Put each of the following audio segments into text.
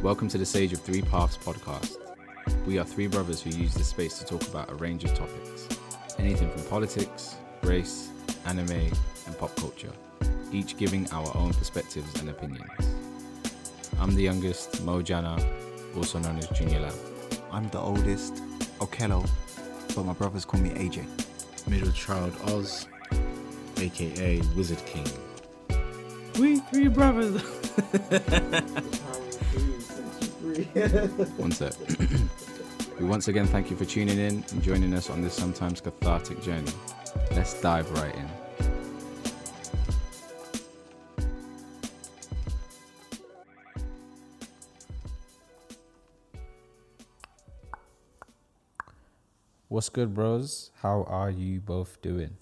Welcome to the Sage of Three Paths podcast. We are three brothers who use this space to talk about a range of topics. Anything from politics, race, anime, and pop culture. Each giving our own perspectives and opinions. I'm the youngest, Mo Jana, also known as Junior Lab. I'm the oldest, Okello, but my brothers call me AJ. Middle child Oz, aka Wizard King. We three brothers. One sec. We once again thank you for tuning in and joining us on this sometimes cathartic journey. Let's dive right in. What's good, bros? How are you both doing?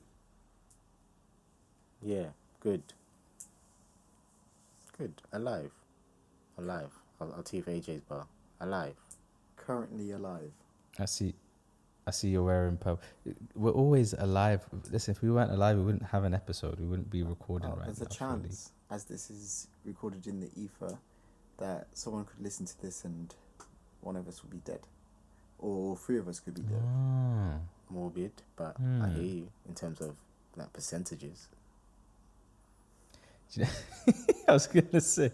Yeah, good. Good. Alive. I'll tee for AJ's bar. Alive. Currently alive. I see you're wearing purple. We're always alive. Listen, if we weren't alive, we wouldn't have an episode. We wouldn't be recording right now. There's a chance, as this is recorded in the ether, that someone could listen to this and one of us would be dead. Or three of us could be dead. Oh. Morbid, but I hear you in terms of like percentages. I was going to say,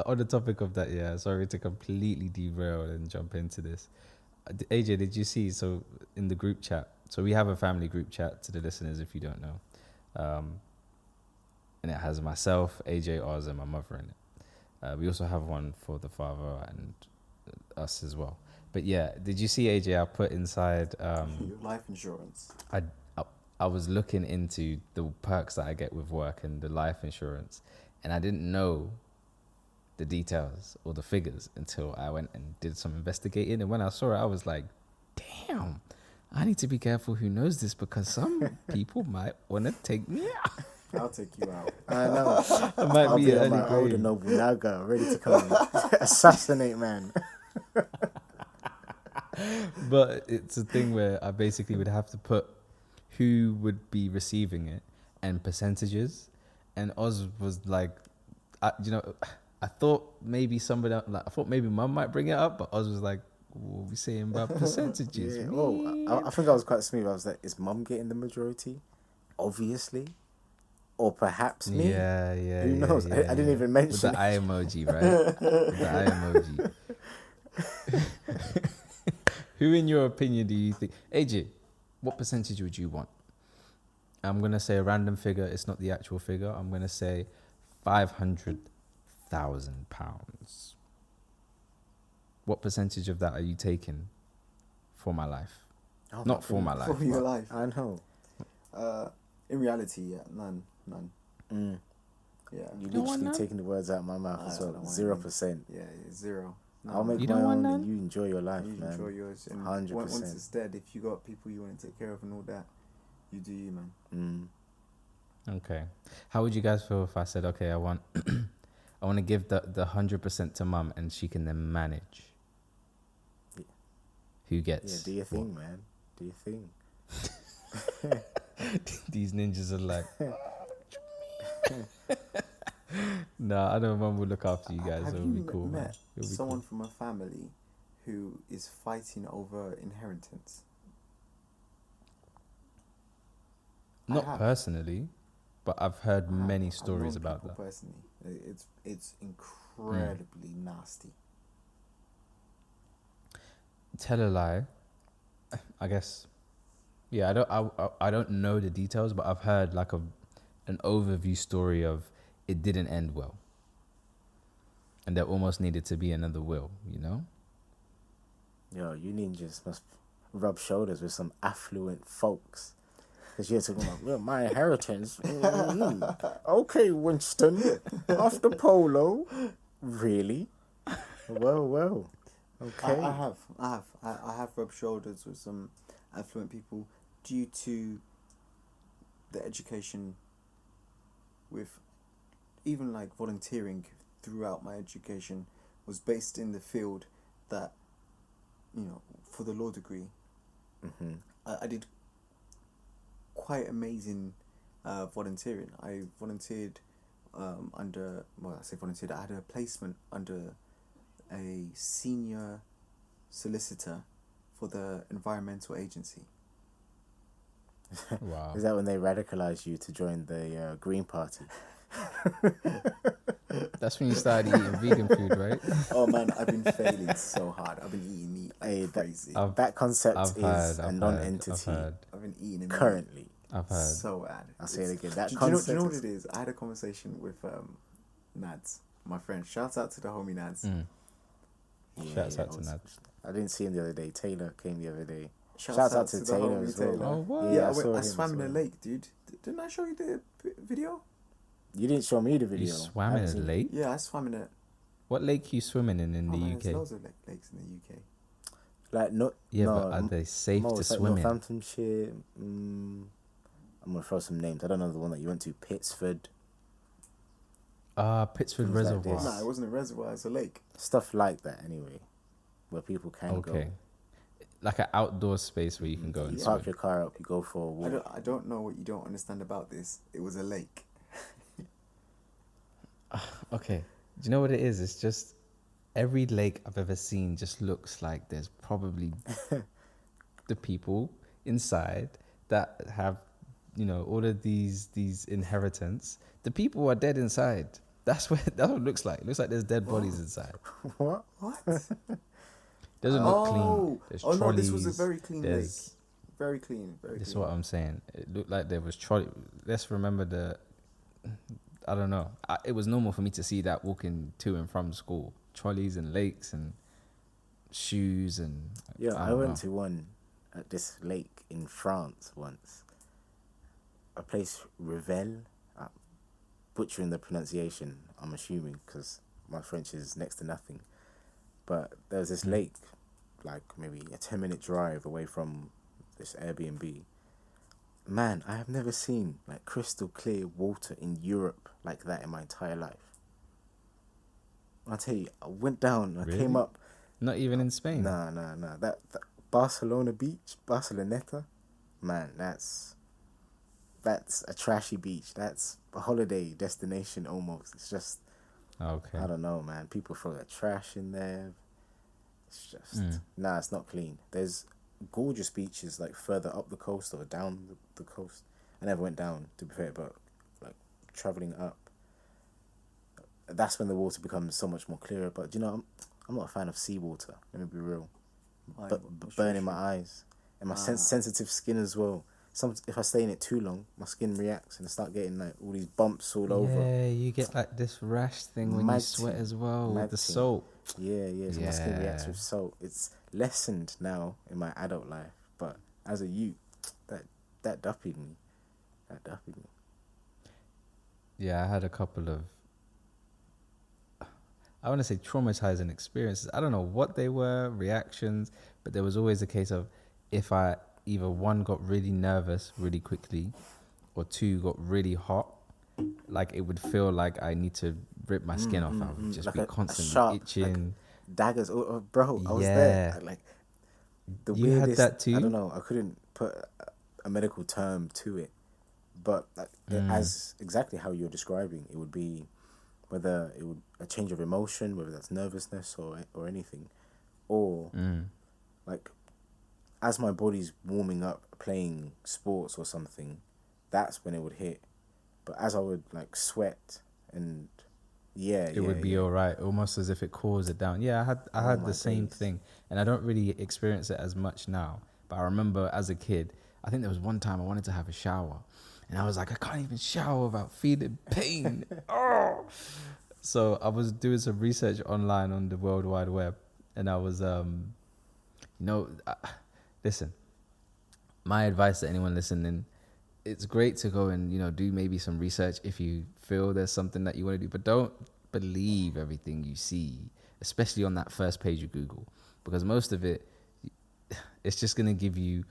on the topic of that, yeah, sorry to completely derail and jump into this. AJ, did you see, so in the group chat, so we have a family group chat to the listeners if you don't know. And it has myself, AJ, Oz, and my mother in it. We also have one for the father and us as well. But yeah, did you see, AJ, I put inside... Your life insurance. I was looking into the perks that I get with work and the life insurance, and I didn't know the details or the figures until I went and did some investigating. And when I saw it, I was like, damn, I need to be careful who knows this because some people might want to take me out. I'll take you out. I know. I might I'll be be an my early older grave. Nobunaga, ready to come and assassinate man. But it's a thing where I basically would have to put who would be receiving it and percentages. And Oz was like, I thought maybe somebody, I thought maybe Mum might bring it up, but Oz was like, what are we saying about percentages? Yeah. Well, I think I was quite smooth. I was like, is Mum getting the majority? Obviously. Or perhaps me. Yeah. Who knows? Yeah, I didn't even mention with the it. eye emoji, right? With the eye emoji. Who, in your opinion, do you think... AJ, what percentage would you want? I'm going to say a random figure. It's not the actual figure. I'm going to say £500,000. What percentage of that are you taking for my life? Oh, Not for my life. For your life. I know. In reality, yeah, none. Mm. Yeah. You don't want literally none? taking the words out of my mouth as I well. don't want 0%. Yeah, zero. No. I'll make You my don't want own none? and you enjoy your life, You man. enjoy yours. And 100%. once it's dead, if you got people you want to take care of and all that, you do you, man. Okay. How would you guys feel if I said, okay, I want to give the 100% to Mum and she can then manage? Yeah. Who gets... Yeah, do your thing, what? man. Do your thing. These ninjas are like... Nah, I know Mum will look after you guys. Have It'll you be cool, man. met It'll be someone cool. from a family who is fighting over inheritance? I Not have. personally, but I've heard many I've stories known about people that. Personally, it's incredibly nasty. Tell a lie. I guess. Yeah, I don't know the details, but I've heard like an overview story of it didn't end well, and there almost needed to be another will. You know. Yo, you ninjas must rub shoulders with some affluent folks. Because you're talking about, well, my inheritance. Okay, Winston. After Polo. Really? Well. Okay. I have rubbed shoulders with some affluent people due to the education with even like volunteering throughout my education was based in the field that, for the law degree, I did quite amazing volunteering. I volunteered I had a placement under a senior solicitor for the environmental agency. Wow. Is that when they radicalized you to join the Green Party? That's when you started eating vegan food, right? Oh man, I've been failing so hard. I've been eating meat like Hey, crazy. that concept I've is heard, a I've non-entity heard. I've been eating meat currently. I've heard. so bad. I'll say it again. That Do you concept know what is- it is? I had a conversation with Nads, my friend. Shout out to the homie Nads. Shouts out to Nads. I didn't see him the other day. Taylor came the other day. Shouts Shouts out out to to the Taylor homie as well. Taylor. Oh, what? Yeah, I saw him swam as in the well. lake, dude. Didn't I show you the video? You didn't show me the video. You swam I in haven't a seen- lake? Yeah, I swam in a. What lake you swimming in Oh, the man, there's UK? loads of lakes in the UK. Like no, Yeah, no, but are they safe to it's like swim in? Northamptonshire. I'm gonna throw some names. I don't know the one that you went to. Pittsford, Pittsford Things like Reservoir. this. Nah, it wasn't a reservoir. It's a lake. stuff like that. Anyway, where people can Okay. go. Like an outdoor space where you can go and You park swim. your car up. You go for a walk. I don't know what you don't understand about this. It was a lake. Okay. Do you know what it is? It's just every lake I've ever seen just looks like there's probably the people inside that have, all of these inheritance. The people are dead inside. That's what it looks like. It looks like there's dead bodies inside. What? What? Doesn't look clean. There's no, this was a trolleys, very clean lake. there's- Very clean. Very This is clean. what I'm saying. It looked like there was trolley. Let's remember I don't know. It was normal for me to see that walking to and from school. Trolleys and lakes and shoes and... Yeah, I don't went know. to one at this lake in France once. A place, Revel. Butchering the pronunciation, I'm assuming, because my French is next to nothing. But there was this lake, like maybe a 10-minute drive away from this Airbnb. Man, I have never seen like crystal clear water in Europe like that in my entire life. I'll tell you, I went down, I came Really? up. Not even in Spain. Nah. That Barcelona beach, Barceloneta, man, that's a trashy beach. That's a holiday destination almost. It's just, Okay. I don't know, man. People throw their trash in there. It's just, nah, it's not clean. There's gorgeous beaches like further up the coast or down the coast. I never went down, to be fair, but like traveling up, that's when the water becomes so much more clearer. But I'm not a fan of seawater. Let me be real. But burning my eyes and my sensitive skin as well. If I stay in it too long, my skin reacts and I start getting like all these bumps all over. Yeah, you get like this rash thing when you Mad sweat thing. as well Mad with the thing. soap. Yeah. So my skin reacts Yeah. with salt. It's lessened now in my adult life, but as a youth, that duppied me. Yeah, I had a couple of, I want to say traumatizing experiences. I don't know what they were, reactions, but there was always a case of if I either one got really nervous really quickly or two got really hot, like it would feel like I need to rip my skin off. I would just Like be a constantly sharp, itching. Daggers. Oh, bro, I was there. Yeah. Like the You had weirdest. that too? I don't know. I couldn't put a medical term to it, but as exactly how you're describing, it would be whether it would a change of emotion, whether that's nervousness or anything, or like as my body's warming up playing sports or something, that's when it would hit. But as I would like sweat and It would be all right, almost as if it cools it down. Yeah, I had my the same days. thing, and I don't really experience it as much now. But I remember as a kid, I think there was one time I wanted to have a shower, and I was like, I can't even shower without feeling pain. Oh! So I was doing some research online on the World Wide Web, and I was, listen, my advice to anyone listening, it's great to go and, do maybe some research if you feel there's something that you want to do, but don't believe everything you see, especially on that first page of Google, because most of it, it's just going to give you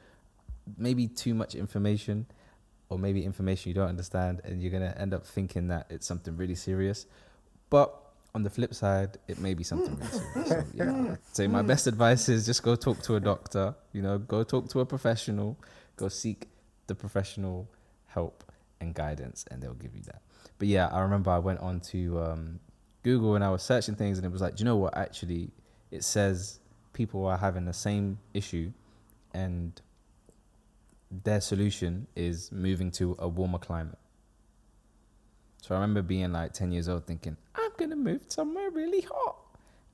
maybe too much information or maybe information you don't understand, and you're going to end up thinking that it's something really serious. But on the flip side, it may be something really serious. So, so my best advice is just go talk to a doctor, go talk to a professional, go seek the professional help and guidance, and they'll give you that. But yeah, I remember I went on to Google and I was searching things, and it was like, do you know what? Actually, it says people are having the same issue, and their solution is moving to a warmer climate. So I remember being like 10 years old thinking, I'm going to move somewhere really hot.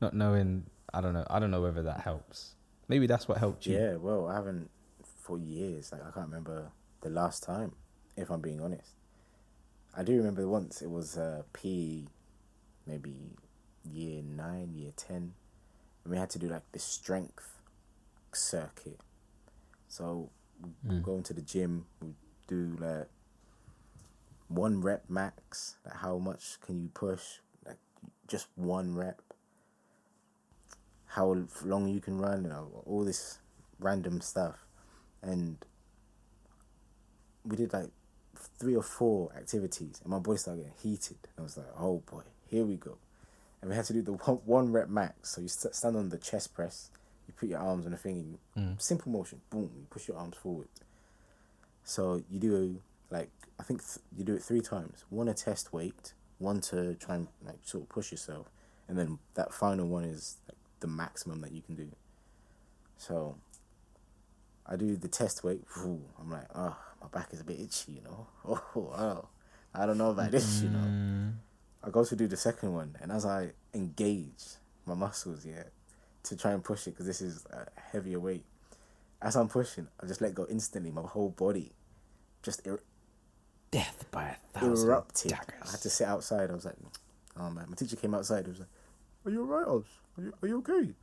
Not knowing, I don't know whether that helps. Maybe that's what helped you. Yeah, well, I haven't for years. Like, I can't remember the last time, if I'm being honest. I do remember once it was PE, maybe year 9, year 10, and we had to do like the strength circuit. So we go into the gym, we do like 1 rep max. Like, how much can you push? Like, just 1 rep. How long you can run, all this random stuff. And we did like 3 or 4 activities, and my body started getting heated. I was like, oh boy, here we go. And we had to do the 1 rep max. So you stand on the chest press, you put your arms on the thing, and simple motion, boom, you push your arms forward. So you do like, I think you do it 3 times. 1 a test weight, 1 to try and like sort of push yourself, and then that final one is like the maximum that you can do. So I do the test weight. I'm like, oh, my back is a bit itchy, I don't know about this, I go to do the second one, and as I engage my muscles, to try and push it, because this is a heavier weight, as I'm pushing, I just let go instantly. My whole body just Death by 1,000 erupted. daggers. I had to sit outside. I was like, oh man. My teacher came outside. He was like, are you alright, Oz? Are you okay?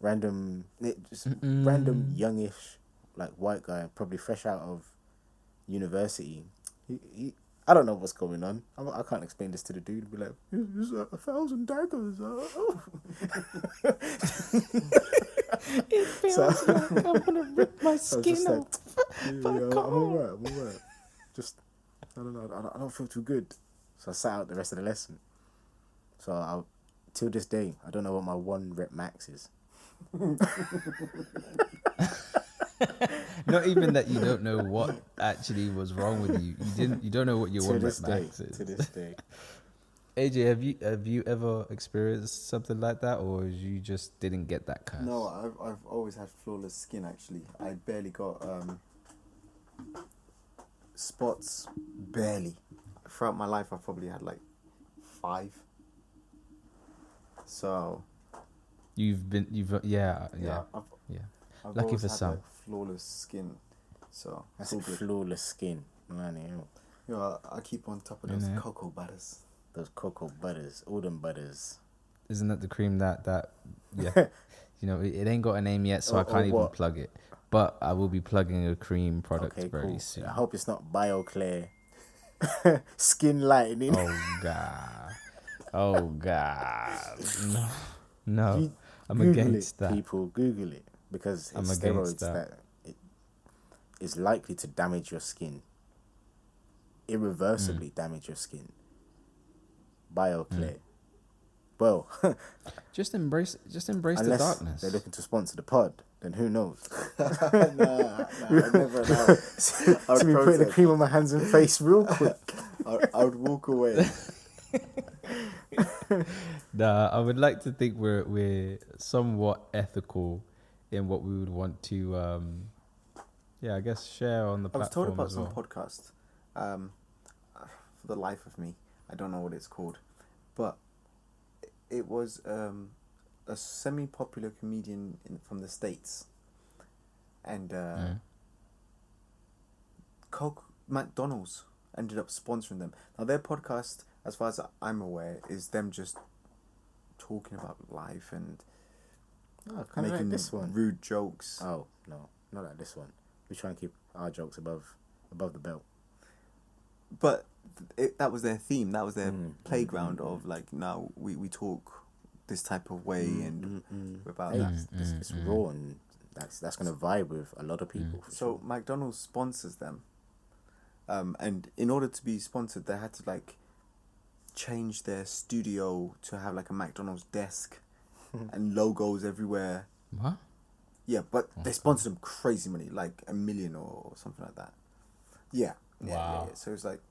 Random youngish, like, white guy, probably fresh out of university. He I don't know what's going on. I can't explain this to the dude. He'd be like, there's 1,000 daggers. It feels like I'm gonna rip my skin off. I'm alright. Just, I don't know. I don't feel too good. So I sat out the rest of the lesson. So till this day, I don't know what my 1 rep max is. Not even that you don't know what actually was wrong with you. You don't know what your 1 rep max is. To this day. AJ, have you ever experienced something like that, or you just didn't get that curse? No, I've always had flawless skin. Actually, I barely got spots. Barely. Throughout my life, I've probably had like 5. So. Yeah. I've Lucky always for had, some. like, flawless skin. So That's flawless skin. Man, I keep on top of those cocoa butters. Those cocoa butters, all them butters. Isn't that the cream that it ain't got a name yet, so I can't even plug it. But I will be plugging a cream product very soon. I hope it's not BioClear Skin Lightening. Oh God. No. I'm Google against that. People, Google it, because it's steroids that it is likely to damage your skin. Irreversibly damage your skin. BioClear. Well, just embrace the unless darkness. they're looking to sponsor the pod, then who knows? I'd never know. To be putting the cream on my hands and face real quick. I would walk away. Nah, I would like to think we're somewhat ethical in what we would want to, I guess share on the platform. I was told about as some well. podcast. For the life of me, I don't know what it's called, but it was a semi-popular comedian from the States, and McDonald's ended up sponsoring them. Now their podcast, as far as I'm aware, is them just talking about life and Making making this one. rude jokes. Oh no, not like this one. We try and keep our jokes above the belt. But that was their theme. That was their playground of like, now we talk this type of way and about that. It's raw, and that's gonna vibe with a lot of people. For So sure. McDonald's sponsors them, and in order to be sponsored, they had to like change their studio to have like a McDonald's desk and logos everywhere. What? Yeah, but they sponsored them crazy money, like $1 million or something like that. Yeah. Wow. So it's like,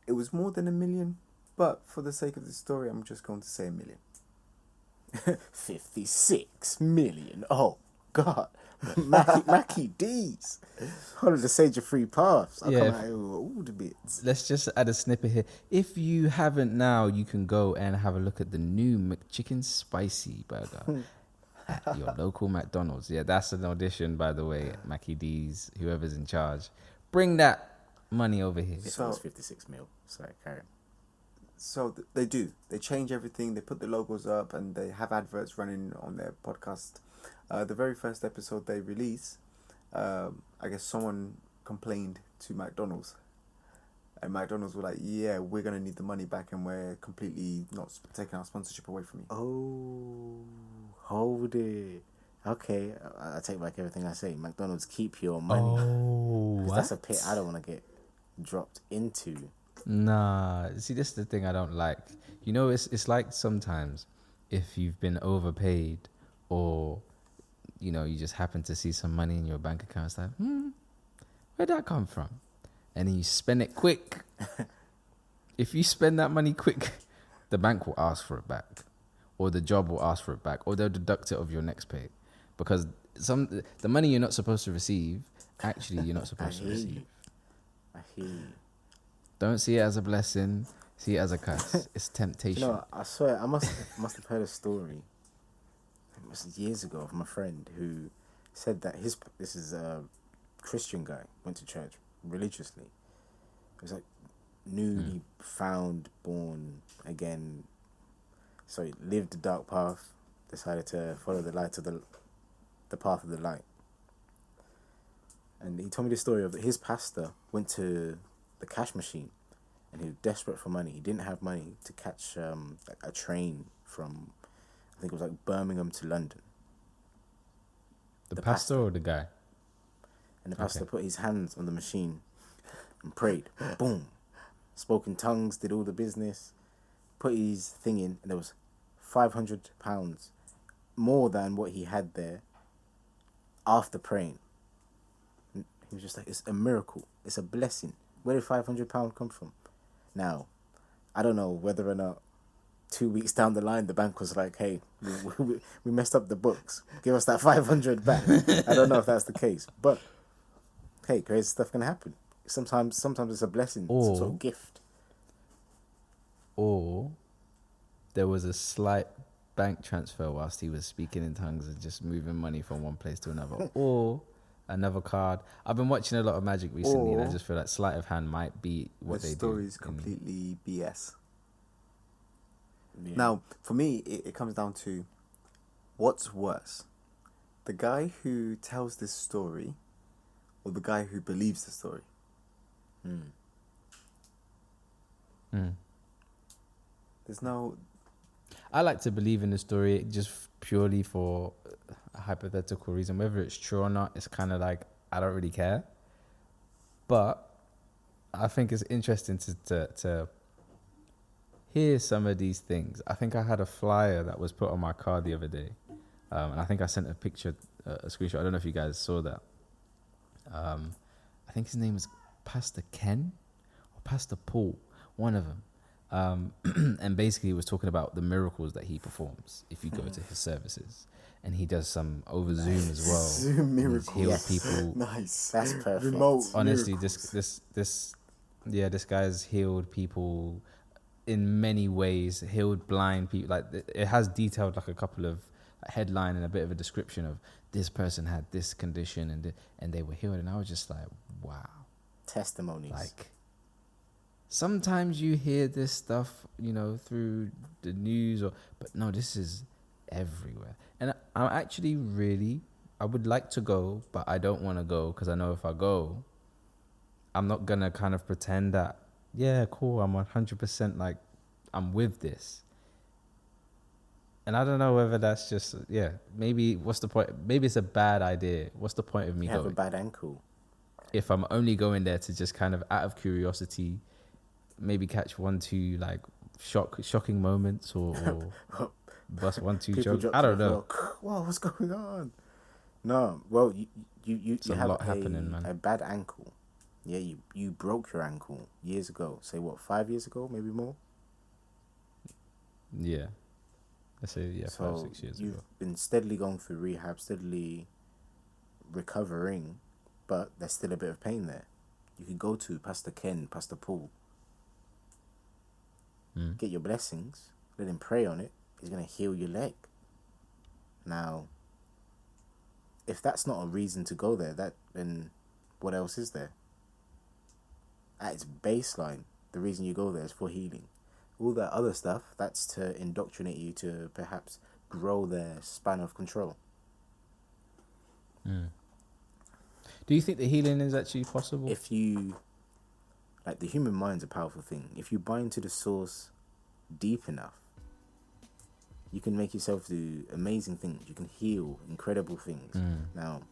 it was more than $1 million, But for the sake of the story, I'm just going to say 1 million. 56 million. Oh, God. Mackie D's. Hold the Sage of Free Paths. I'll Yeah, come out with all the bits. Let's just add a snippet here. If you haven't now, you can go and have a look at the new McChicken Spicy Burger at your local McDonald's. Yeah, that's an audition, by the way, Mackie D's, whoever's in charge. Bring that money over here. This So- one was 56 mil. Sorry, Karen. So they do. They change everything. They put the logos up and they have adverts running on their podcast. The very first episode they release, I guess someone complained to McDonald's. And McDonald's were like, yeah, we're going to need the money back and we're completely not taking our sponsorship away from you. Oh, hold it. Okay, I take back everything I say. McDonald's, keep your money. Oh, 'Cause that's a pit I don't want to get dropped into. Nah, see, this is the thing I don't like. You know, it's like sometimes if you've been overpaid or, you know, you just happen to see some money in your bank account, it's like, where'd that come from? And then you spend it quick. If you spend that money quick, the bank will ask for it back, or the job will ask for it back, or they'll deduct it of your next pay, because the money you're not supposed to receive, actually you're not supposed to hear receive. you. I hear you. Don't see it as a blessing. See it as a curse. It's temptation. You know, I swear, I must have heard a story. It was years ago of my friend who said that this is a Christian guy, went to church religiously. It was like newly found, born again. So he lived the dark path, decided to follow the light of the path of the light. And he told me the story of his pastor went to the cash machine and he was desperate for money. He didn't have money to catch a train from, I think it was like Birmingham to London. The pastor or the guy? And the pastor Okay. put his hands on the machine and prayed. Boom. Spoke in tongues, did all the business, put his thing in, and there was £500 more than what he had there after praying. And he was just like, it's a miracle. It's a blessing. Where did £500 come from? Now, I don't know whether or not 2 weeks down the line, the bank was like, hey, we messed up the books. Give us that 500 back. I don't know if that's the case. But, hey, crazy stuff can happen. Sometimes it's a blessing. It's some sort of gift. Or there was a slight bank transfer whilst he was speaking in tongues and just moving money from one place to another. Or another card. I've been watching a lot of Magic recently and I Or just feel like sleight of hand might be what The they story do. is completely BS. Yeah. Now, for me, it comes down to what's worse, the guy who tells this story or the guy who believes the story. There's no... I like to believe in the story just purely for a hypothetical reason. Whether it's true or not, it's kind of like, I don't really care. But I think it's interesting to hear some of these things. I think I had a flyer that was put on my car the other day. And I think I sent a picture, a screenshot. I don't know if you guys saw that. I think his name is Pastor Ken or Pastor Paul, one of them. And basically he was talking about the miracles that he performs if you go to his services. And he does some over Zoom as well. Zoom And he's miracles. healed Yes. people. Nice. That's perfect. Remote. Honestly, miracles. this guy's healed people in many ways, healed blind people. Like, it has detailed like a couple of headline and a bit of a description of this person had this condition and they were healed. And I was just like, wow. Testimonies. Like, sometimes you hear this stuff, you know, through the news, but no, this is everywhere. And I'm actually I would like to go, but I don't want to go because I know if I go, I'm not going to kind of pretend that, yeah, cool, I'm 100% like, I'm with this. And I don't know whether that's just, maybe what's the point? Maybe it's a bad idea. What's the point of me you have going? a bad ankle. If I'm only going there to just kind of out of curiosity, maybe catch 1-2 like shocking moments or bust 1-2 People jokes. drop I to don't the know. floor. Whoa, what's going on? No, well, you a have lot happening, man. a bad ankle. Yeah, you broke your ankle years ago. Say what, 5 years ago, maybe more? Yeah. Let's say, yeah, So 5-6 years you've ago. been steadily going through rehab, steadily recovering, but there's still a bit of pain there. You could go to Pastor Ken, Pastor Paul, get your blessings, let him pray on it. He's going to heal your leg. Now, if that's not a reason to go there, then what else is there? At its baseline, the reason you go there is for healing. All that other stuff, that's to indoctrinate you to perhaps grow their span of control. Do you think the healing is actually possible? If you, like, the human mind's a powerful thing. If you bind to the source deep enough, you can make yourself do amazing things. You can heal incredible things. Now,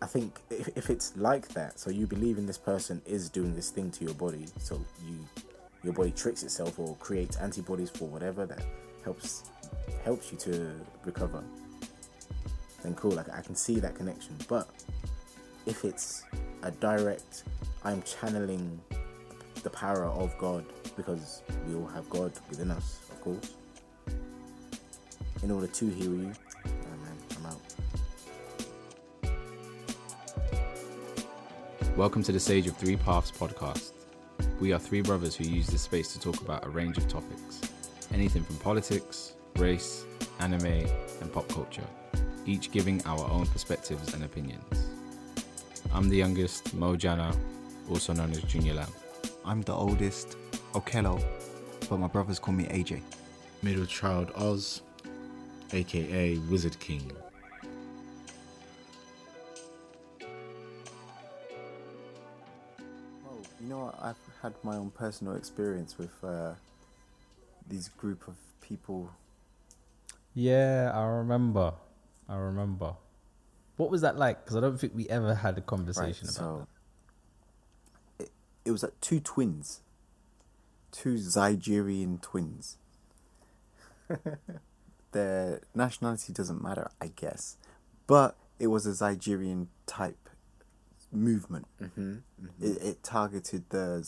I think if it's like that, so you believe in this person is doing this thing to your body, so your body tricks itself or creates antibodies for whatever that helps you to recover, then cool, like I can see that connection. But if it's a direct, I'm channeling the power of God, because we all have God within us, of course, in order to heal you, man, I'm out. Welcome to the Sage of Three Paths podcast. We are three brothers who use this space to talk about a range of topics. Anything from politics, race, anime, and pop culture, each giving our own perspectives and opinions. I'm the youngest, Mo Jana, also known as Junior Lamb. I'm the oldest, Okello, but my brothers call me AJ. Middle child Oz, aka Wizard King. Oh, you know what? I've had my own personal experience with these group of people. Yeah, I remember. What was that like? Because I don't think we ever had a conversation about that. It was like two Zigerian twins. Their nationality doesn't matter, I guess, but it was a Zigerian type movement. It targeted the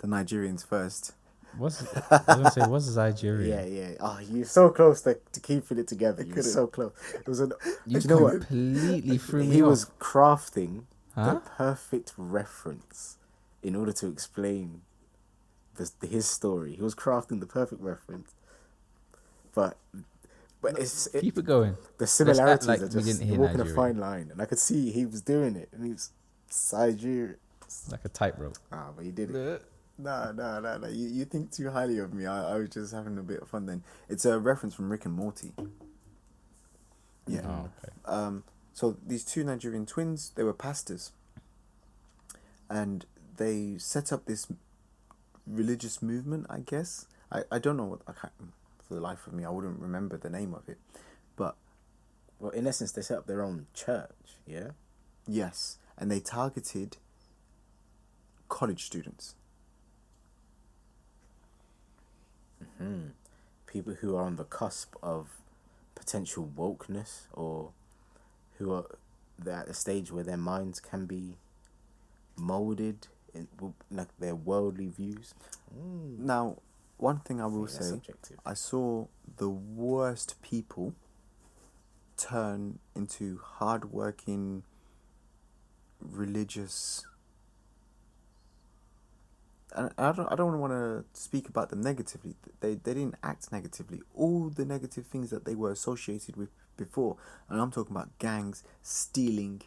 Nigerians first. I was gonna say, what's Nigeria? Yeah. Oh, you're so close to keeping it together. You're so close. It was You know what? completely threw me He off. was crafting Huh? the perfect reference in order to explain his story. He was crafting the perfect reference, but Keep it going. the similarities like are we just didn't hear you're walking a Nigeria. fine line, and I could see he was doing it, and he was Nigeria. Like a tightrope. But he did it. No. You think too highly of me. I was just having a bit of fun then. It's a reference from Rick and Morty. Yeah. Oh, okay. So these two Nigerian twins, they were pastors. And they set up this religious movement, I guess. I don't know for the life of me, I wouldn't remember the name of it. But Well, in essence, they set up their own church. Yeah. yes, and they targeted college students. People who are on the cusp of potential wokeness, or who are at a stage where their minds can be molded in like their worldly views. Now, one thing I will Yeah, that's say, subjective. I saw the worst people turn into hardworking, religious. And I don't want to speak about them negatively. They didn't act negatively. All the negative things that they were associated with before, and I'm talking about gangs, stealing,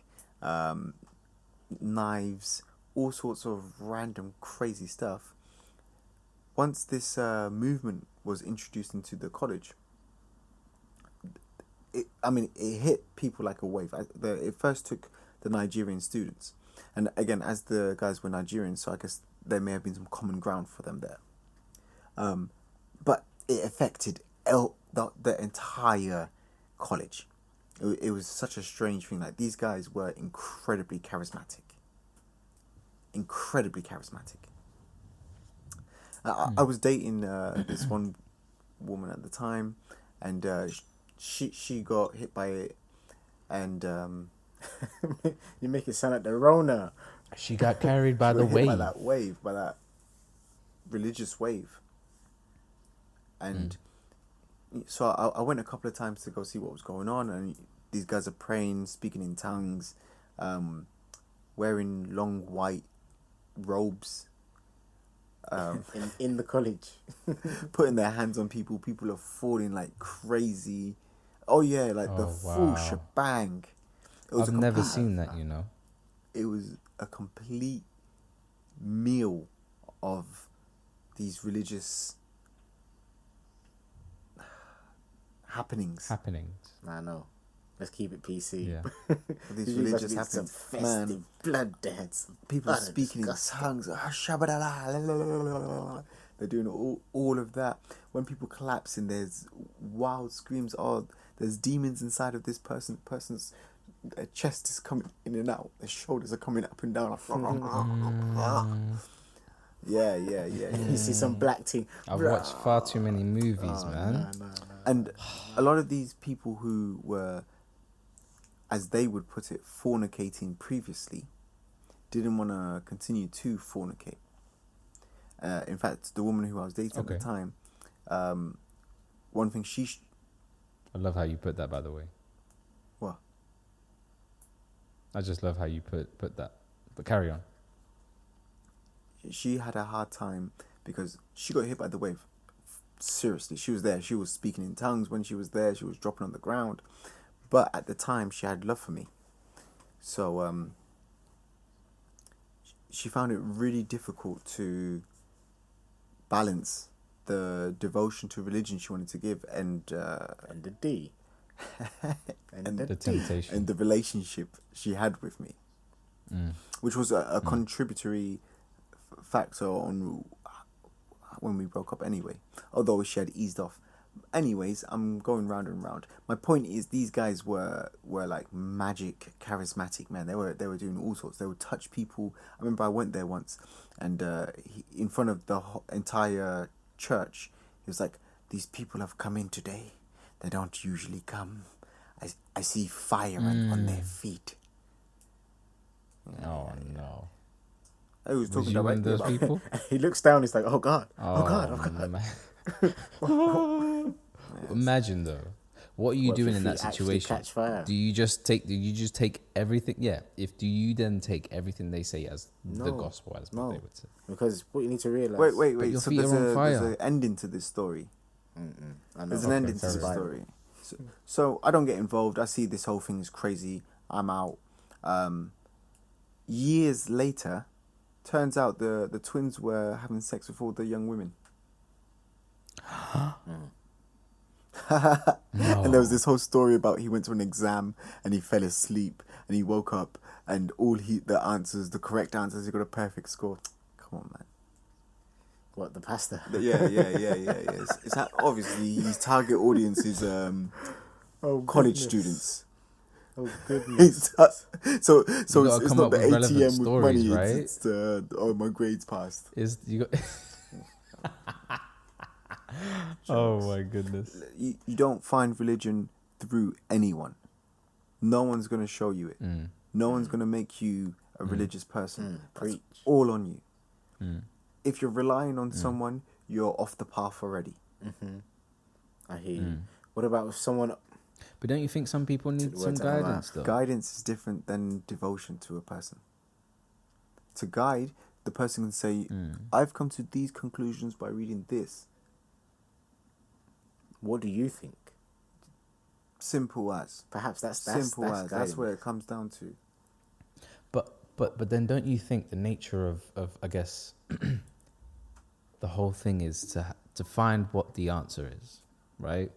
knives, all sorts of random crazy stuff. Once this movement was introduced into the college, it hit people like a wave. It first took the Nigerian students, and again, as the guys were Nigerians, so I guess there may have been some common ground for them there. But it affected the entire college. It was such a strange thing. Like, these guys were incredibly charismatic. I was dating this one woman at the time, and she got hit by it, and You make it sound like the Rona. She got carried by she the got hit wave. by that religious wave, and so I went a couple of times to go see what was going on, and these guys are praying, speaking in tongues, wearing long white robes, in the college. putting their hands on people. People are falling like crazy. Oh yeah, like the full wow. shebang. It was I've a never complete- seen that, you know. It was a complete meal of these religious happenings. I know. Let's keep it PC. Yeah. These These religious must be some happenings. festive Man, blood dance. people Utter speaking disgusting. in tongues. They're doing all of that. When people collapsing, there's wild screams. Oh, there's demons inside of this person. Person's chest is coming in and out. Their shoulders are coming up and down. Yeah. You see some black thing. I've watched far too many movies, man. And a lot of these people who were, as they would put it, fornicating previously, didn't want to continue to fornicate. In fact, the woman who I was dating at the time, one thing I love how you put that, by the way. What? I just love how you put that. But carry on. She had a hard time because she got hit by the wave. Seriously, she was there. She was speaking in tongues when she was there. She was dropping on the ground. But at the time, she had love for me. So she found it really difficult to balance the devotion to religion she wanted to give and the D. and The temptation. and the relationship she had with me, which was a contributory factor on when we broke up anyway, although she had eased off. Anyways, I'm going round and round. My point is, these guys were like magic, charismatic, man. They were doing all sorts. They would touch people. I remember I went there once, and in front of the entire church, he was like, "These people have come in today. They don't usually come. I see fire on their feet." Oh, no. I was Was talking you one directly of those about people? He looks down. He's like, "Oh God! Oh, God! Oh God!" man. Imagine though, what are you What if doing your in that feet actually situation? catch fire? Do you just take everything? Yeah. Do you then take everything they say as the No. gospel, as No. what they would say? Because what you need to realize. Wait. your So feet there's are on there's fire. an ending to this story. I know. There's an ending to fair this enough. story. So I don't get involved. I see this whole thing is crazy. I'm out. Years later, turns out the twins were having sex with all the young women. And there was this whole story about he went to an exam and he fell asleep and he woke up and the correct answers, he got a perfect score. Come on, man. What, the pastor? Yeah. It's obviously his target audience is college students. Oh goodness. So You it's gotta come not up the with relevant ATM with stories, money. right? It's the my grades passed. Is you got? Oh my goodness. You don't find religion through anyone. No one's gonna show you it. No one's gonna make you a religious person. That's Preach. all on you. If you're relying on someone, you're off the path already. I hear you. What about if someone? But don't you think some people need the some words out of my guidance though? Guidance is different than devotion to a person. To guide, the person can say, I've come to these conclusions by reading this. What do you think? Simple as. Perhaps that's Simple as. That's guiding. where it comes down to. But then don't you think the nature of I guess the whole thing is to find what the answer is, right?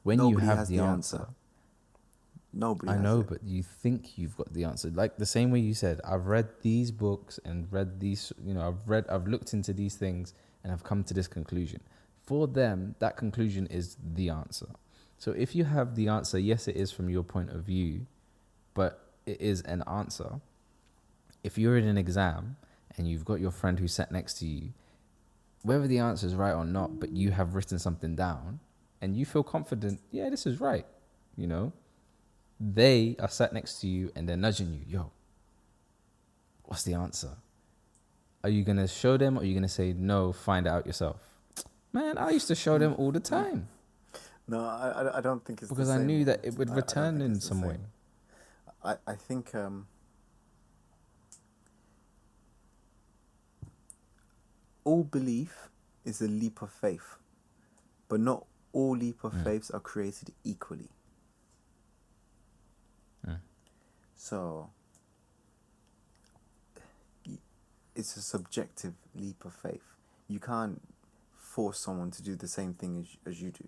When Nobody you have has the answer. Nobody I has know, it. but you think you've got the answer. Like the same way you said, I've read these books and read these, I've looked into these things and I've come to this conclusion. For them, that conclusion is the answer. So if you have the answer, yes, it is from your point of view, but it is an answer. If you're in an exam and you've got your friend who sat next to you, whether the answer is right or not, but you have written something down and you feel confident, yeah, this is right, they are sat next to you and they're nudging you, yo, what's the answer? are you going to show them or are you going to say, no, find it out yourself? Man, I used to show them all the time No, I don't think it's because the I same. knew that it would I don't return think in it's the some way. same. I think all belief is a leap of faith, but not all leap of faiths are created equally. So it's a subjective leap of faith. You can't force someone to do the same thing as you do.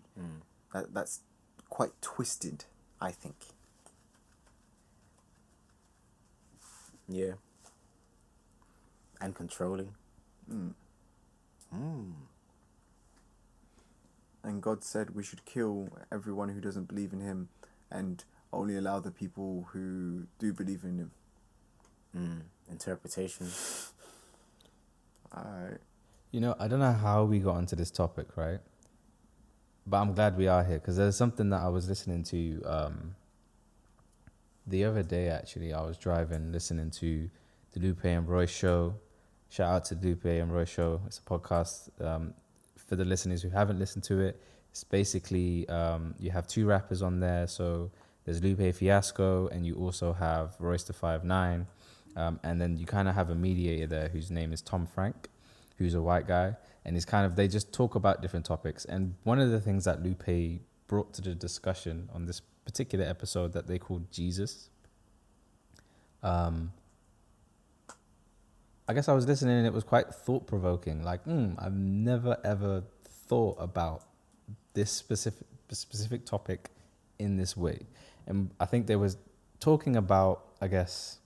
That's quite twisted, I think. Yeah. And controlling. And God said we should kill everyone who doesn't believe in him and only allow the people who do believe in him. Interpretation. You know, I don't know how we got onto this topic, right? But I'm glad we are here because there's something that I was listening to the other day, actually. I was driving, listening to the Lupe and Roy show. Shout out to the Lupe and Roy show. It's a podcast. For the listeners who haven't listened to it, it's basically you have two rappers on there. So there's Lupe Fiasco and you also have Royce the 5'9". And then you kind of have a mediator there whose name is Tom Frank, who's a white guy. And it's kind of, they just talk about different topics. And one of the things that Lupe brought to the discussion on this particular episode that they called Jesus, I guess I was listening and it was quite thought-provoking. Like, I've never, ever thought about this specific topic in this way. And I think they was talking about, I guess,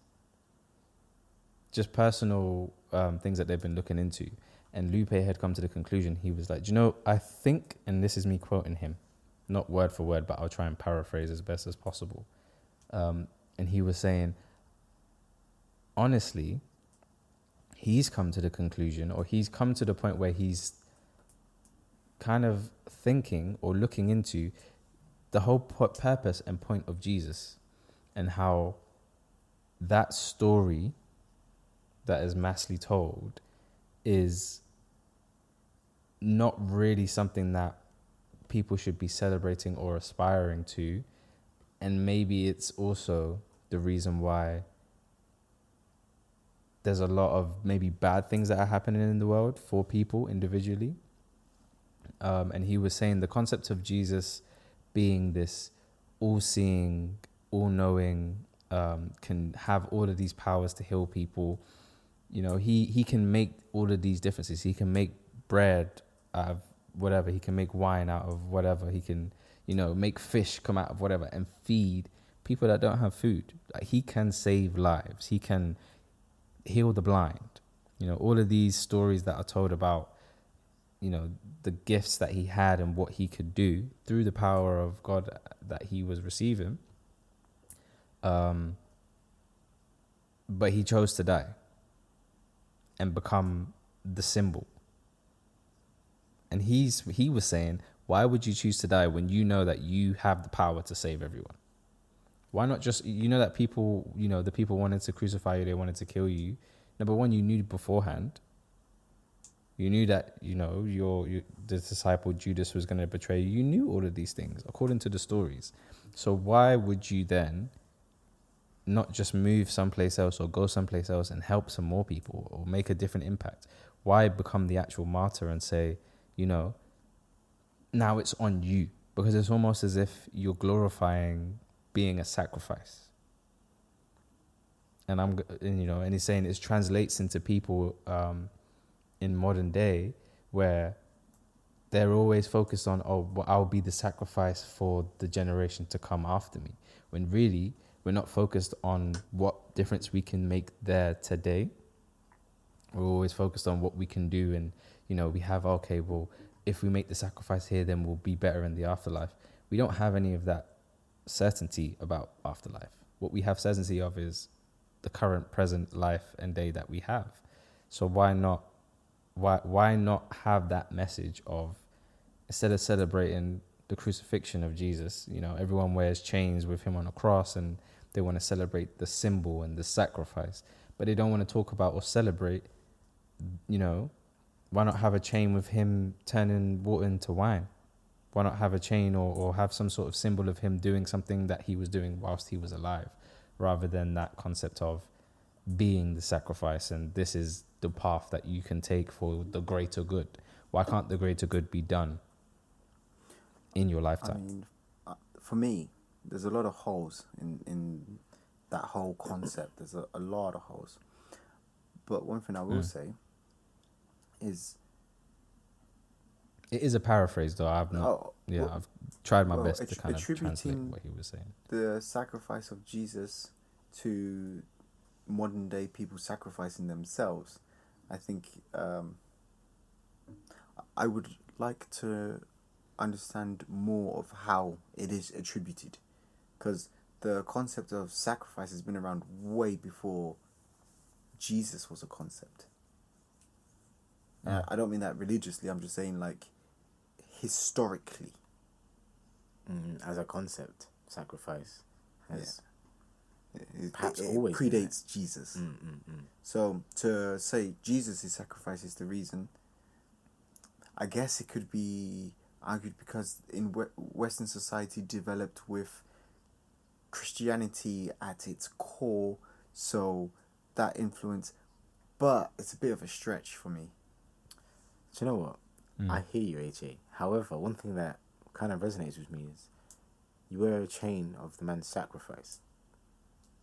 just personal things that they've been looking into. And Lupe had come to the conclusion, he was like, I think, and this is me quoting him, not word for word, but I'll try and paraphrase as best as possible. And he was saying, honestly, he's come to the conclusion, or he's come to the point where he's kind of thinking or looking into the whole purpose and point of Jesus and how that story that is massively told is not really something that people should be celebrating or aspiring to. And maybe it's also the reason why there's a lot of maybe bad things that are happening in the world for people individually. And he was saying the concept of Jesus being this all-seeing, all-knowing, can have all of these powers to heal people. He can make all of these differences. He can make bread out of whatever. He can make wine out of whatever. He can, make fish come out of whatever and feed people that don't have food. Like, he can save lives. He can heal the blind. All of these stories that are told about, the gifts that he had and what he could do through the power of God that he was receiving. But he chose to die and become the symbol. And he was saying, why would you choose to die when you know that you have the power to save everyone? Why not just, that people, the people wanted to crucify you, they wanted to kill you. Number one, you knew beforehand. You knew that, the disciple Judas was going to betray you. You knew all of these things, according to the stories. So why would you then not just move someplace else or go someplace else and help some more people or make a different impact? Why become the actual martyr and say, now it's on you? Because it's almost as if you're glorifying being a sacrifice. And and he's saying it translates into people in modern day where they're always focused on, I'll be the sacrifice for the generation to come after me. When really, we're not focused on what difference we can make there today. We're always focused on what we can do. And, we have, if we make the sacrifice here, then we'll be better in the afterlife. We don't have any of that certainty about afterlife. What we have certainty of is the current present life and day that we have. So why not have that message of, instead of celebrating the crucifixion of Jesus, everyone wears chains with him on a cross and they want to celebrate the symbol and the sacrifice, but they don't want to talk about or celebrate why not have a chain with him turning water into wine? Why not have a chain or have some sort of symbol of him doing something that he was doing whilst he was alive, rather than that concept of being the sacrifice and this is the path that you can take for the greater good? Why can't the greater good be done in your I lifetime? mean, for me, there's a lot of holes in that whole concept. There's a lot of holes. But one thing I will say is... It is a paraphrase, though. I've tried my best to kind of translate attributing what he was saying. the sacrifice of Jesus to modern day people sacrificing themselves, I think I would like to understand more of how it is attributed, because the concept of sacrifice has been around way before Jesus was a concept. I don't mean that religiously, I'm just saying like historically. As a concept, sacrifice has perhaps It always been predates Jesus. So to say Jesus' sacrifice is the reason, I guess it could be argued because in Western society developed with Christianity at its core, so that influence, but it's a bit of a stretch for me. Do you know what? I hear you, AJ. However, one thing that kind of resonates with me is you wear a chain of the man's sacrifice.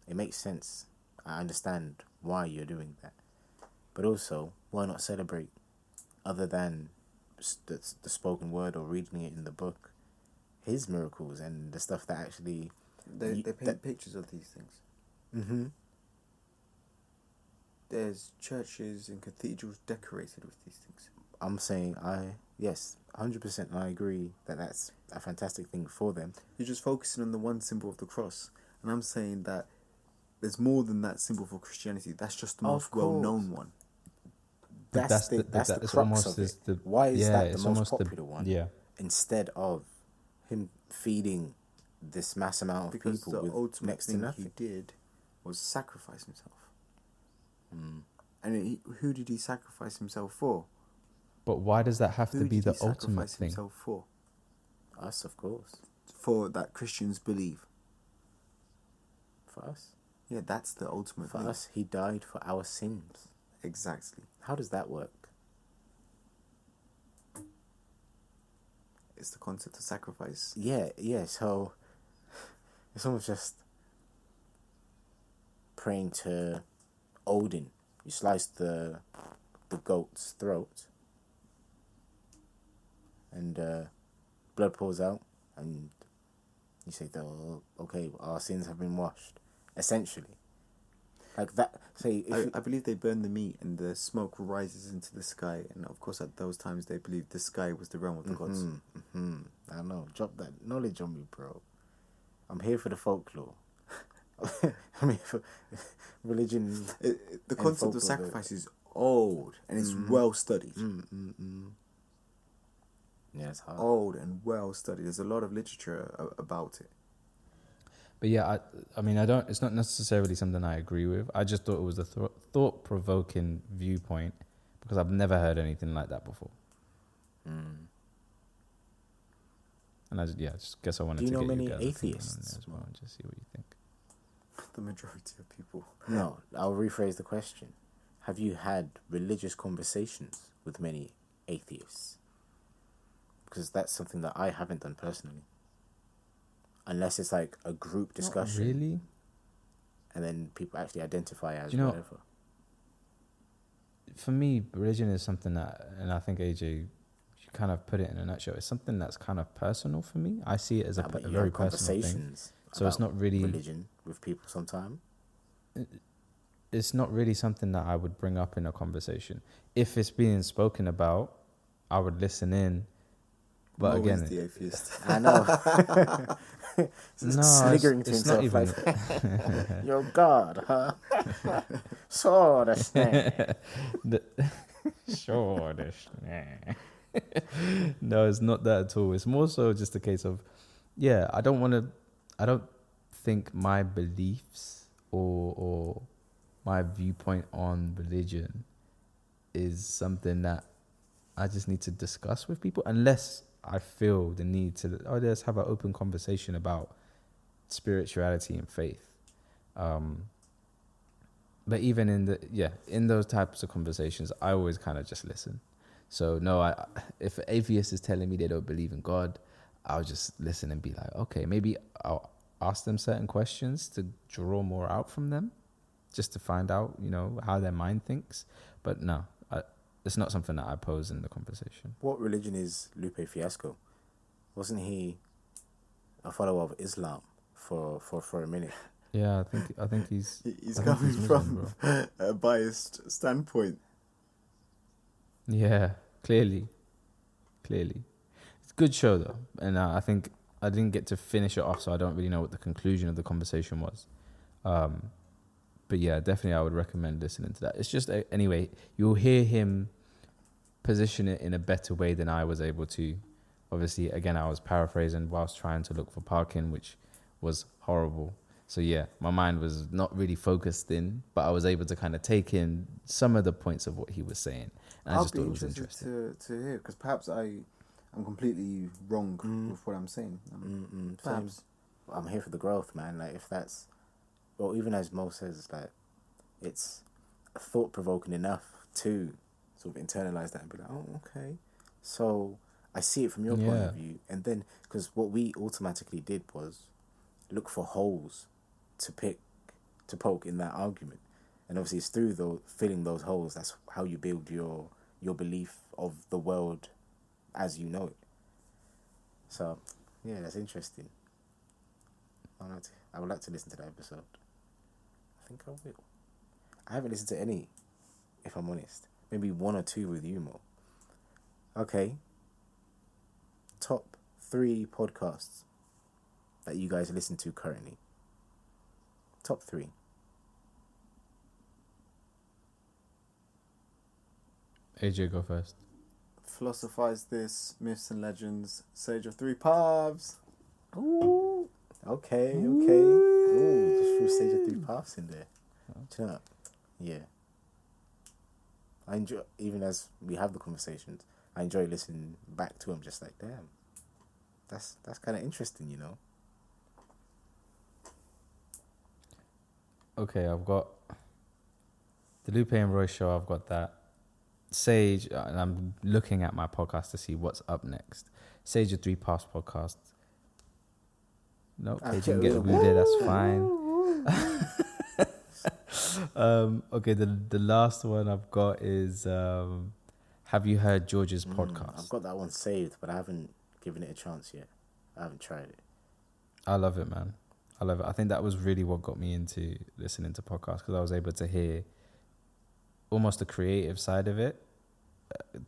It makes sense. I understand why you're doing that. But also, why not celebrate other than the spoken word or reading it in the book, his miracles and the stuff that actually... They paint pictures of these things. Mm-hmm. There's churches and cathedrals decorated with these things. I'm saying yes, 100% I agree that that's a fantastic thing for them. You're just focusing on the one symbol of the cross. And I'm saying that there's more than that symbol for Christianity. That's just the most well-known one. That's the crux of it. Why is that the most popular one? Yeah. Instead of him feeding this mass amount of Because people the with ultimate next to thing nothing. he did was sacrifice himself. And who did he sacrifice himself for? But why does that have to be the ultimate sacrifice thing? himself for? Us, of course. For that Christians believe. For us. Yeah, that's the ultimate For thing. us, he died for our sins. Exactly. How does that work? It's the concept of sacrifice. Yeah, so it's almost just praying to Odin. You slice the goat's throat and blood pours out and you say, oh, okay, our sins have been washed. Essentially. Like that. Say, I believe they burn the meat and the smoke rises into the sky, and of course at those times they believed the sky was the realm of the gods. I know. Drop that knowledge on me, bro. I'm here for the folklore. I'm here for religion. The concept of sacrifice is old and it's well studied. Yeah, it's hard. Old and well studied. There's a lot of literature about it. But yeah, I mean, it's not necessarily something I agree with. I just thought it was a thought-provoking viewpoint because I've never heard anything like that before. And I just guess I wanted to Do you know get many you guys' opinion on atheists? it as well and just see what you think. The majority of people. No, I'll rephrase the question. Have you had religious conversations with many atheists? Because that's something that I haven't done personally. Unless it's like a group discussion. Not really? And then people actually identify as Do you know, whatever. For me, religion is something that, and I think AJ, you kind of put it in a nutshell, it's something that's kind of personal for me. I see it as a But you very have personal thing. conversations So it's about not really... religion with people sometime. It's not really something that I would bring up in a conversation. If it's being spoken about, I would listen in. But I'm again, always the atheist. I know. no, Sniggering to it's himself not even. like, you're God, huh? So that's Sure, no, it's not that at all. It's more so just a case of, I don't think my beliefs or my viewpoint on religion is something that I just need to discuss with people, unless I feel the need to, let's have an open conversation about spirituality and faith. But even in those types of conversations, I always kind of just listen. So no, if an atheist is telling me they don't believe in God, I'll just listen and be like, okay, maybe I'll ask them certain questions to draw more out from them, just to find out, how their mind thinks. But no, it's not something that I pose in the conversation. What religion is Lupe Fiasco? Wasn't he a follower of Islam for a minute? Yeah, I think he's coming Muslim, from a biased standpoint. Yeah, clearly. It's a good show though, and I think I didn't get to finish it off, so I don't really know what the conclusion of the conversation was. But yeah, definitely I would recommend listening to that. It's just anyway, you'll hear him position it in a better way than I was able to. Obviously, again, I was paraphrasing whilst trying to look for parking, which was horrible. So yeah, my mind was not really focused in, but I was able to kind of take in some of the points of what he was saying. And I I'll just be thought it was interested interesting. to hear, because perhaps I'm completely wrong with what I'm saying. Perhaps. I'm here for the growth, man. Like, if that's, well, even as Mo says, like, it's thought-provoking enough to sort of internalize that and be like, oh, okay. So I see it from your point of view. And then, because what we automatically did was look for holes to poke in that argument. And obviously it's through filling those holes, that's how you build your belief of the world as you know it. So, yeah, that's interesting. I would like to listen to that episode. I think I will. I haven't listened to any, if I'm honest. Maybe one or two with you, Mo. Okay. Top 3 podcasts that you guys listen to currently. Top 3. AJ, go first. Philosophize This, Myths and Legends, Sage of Three Paths. Ooh. Okay. Ooh, just threw Sage of 3 Paths in there. Do you know what? Yeah. I enjoy, even as we have the conversations, I enjoy listening back to them, just like, damn, that's kind of interesting, Okay, I've got the Lupe and Roy show. I've got that. Sage, and I'm looking at my podcast to see what's up next. Sage of 3 Paths podcast. No, they didn't get Woo there, that's fine. Okay, the last one I've got is have you heard George's podcast? I've got that one saved, but I haven't given it a chance yet. I haven't tried it. I love it, man. I love it. I think that was really what got me into listening to podcasts, because I was able to hear almost the creative side of it,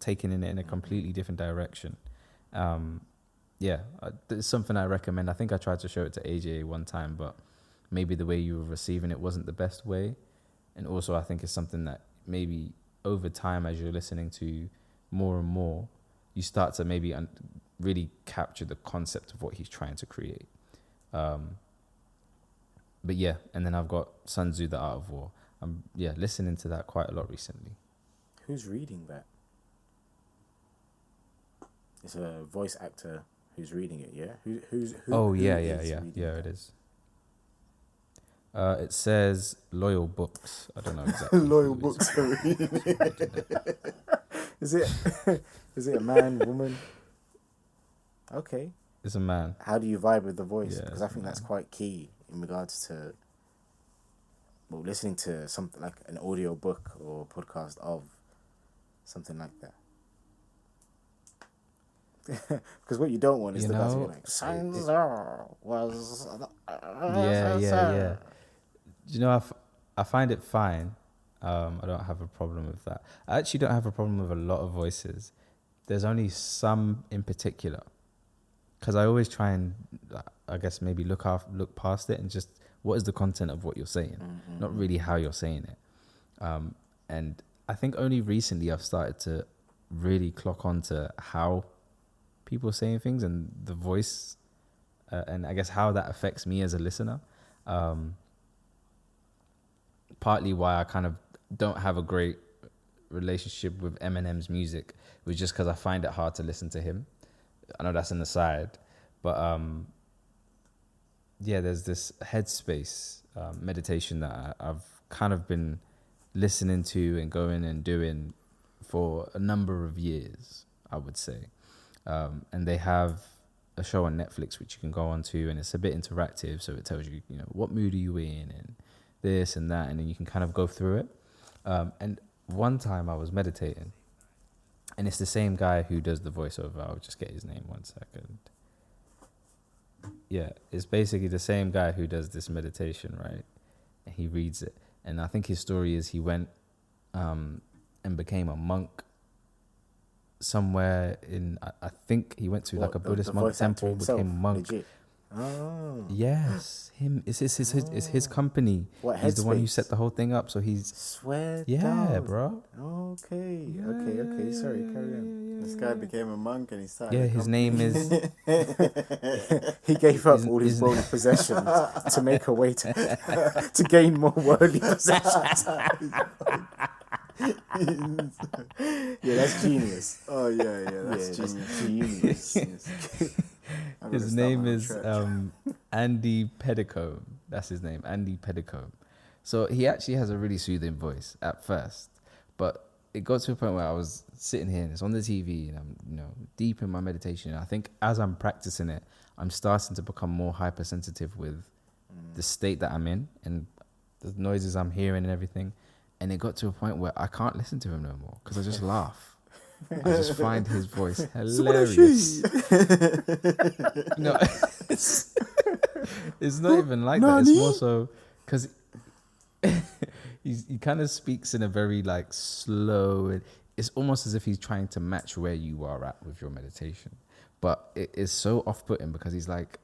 taking it in a completely different direction. It's something I recommend. I think I tried to show it to AJ one time, but maybe the way you were receiving it wasn't the best way. And also I think it's something that maybe over time, as you're listening to more and more, you start to maybe really capture the concept of what he's trying to create. But yeah, and then I've got Sun Tzu, The Art of War. I'm listening to that quite a lot recently. Who's reading that? It's a voice actor who's reading it, yeah? Who It is. It says Loyal Books. I don't know exactly. Loyal Books are reading it. Is it a man, woman? Okay. It's a man. How do you vibe with the voice? Yeah, because I think that's quite key in regards to listening to something like an audio book or podcast of something like that. Because what you don't want is the guy to be like, Sansa was... Yeah. Do you know, I find it fine. I don't have a problem with that. I actually don't have a problem with a lot of voices. There's only some in particular. Because I always try and, I guess, maybe look past it and just, what is the content of what you're saying? Mm-hmm. Not really how you're saying it. And I think only recently I've started to really clock on to how people are saying things and the voice, and I guess how that affects me as a listener. Partly why I kind of don't have a great relationship with Eminem's music was just because I find it hard to listen to him. I know that's an aside, but yeah, there's this headspace meditation that I've kind of been listening to and going and doing for a number of years, I would say. And they have a show on Netflix which you can go on to, and it's a bit interactive, so it tells you, you know, what mood are you in and this and that, and then you can kind of go through it. And one time I was meditating, and it's the same guy who does the voiceover. I'll just get his name 1 second. Yeah, it's basically the same guy who does this meditation, right? And he reads it. And I think his story is he went and became a monk somewhere in, I think he went to like a Buddhist monk temple, became a monk. Legit. Oh. Yes, him. It's his company. What, he's the one who Headspace? set the whole thing up. So he's Swear yeah, down. bro. Okay. Sorry, carry on. This guy became a monk and he started. Yeah, a his company. name is. He gave up He's- all his he's- worldly possessions to make a way to gain more worldly possessions. Yeah, that's genius. Oh yeah, that's genius. Genius. I'm gonna His start name my own is church. Andy Pedicombe. That's his name, Andy Pedicombe. So he actually has a really soothing voice at first, but it got to a point where I was sitting here and it's on the TV and I'm, you know, deep in my meditation. I think as I'm practicing it, I'm starting to become more hypersensitive with the state that I'm in and the noises I'm hearing and everything. And it got to a point where I can't listen to him no more because I just laugh. I just find his voice hilarious. No, it's not even like that. It's more so because he kind of speaks in a very like slow. It's almost as if he's trying to match where you are at with your meditation, but it is so off-putting because he's like,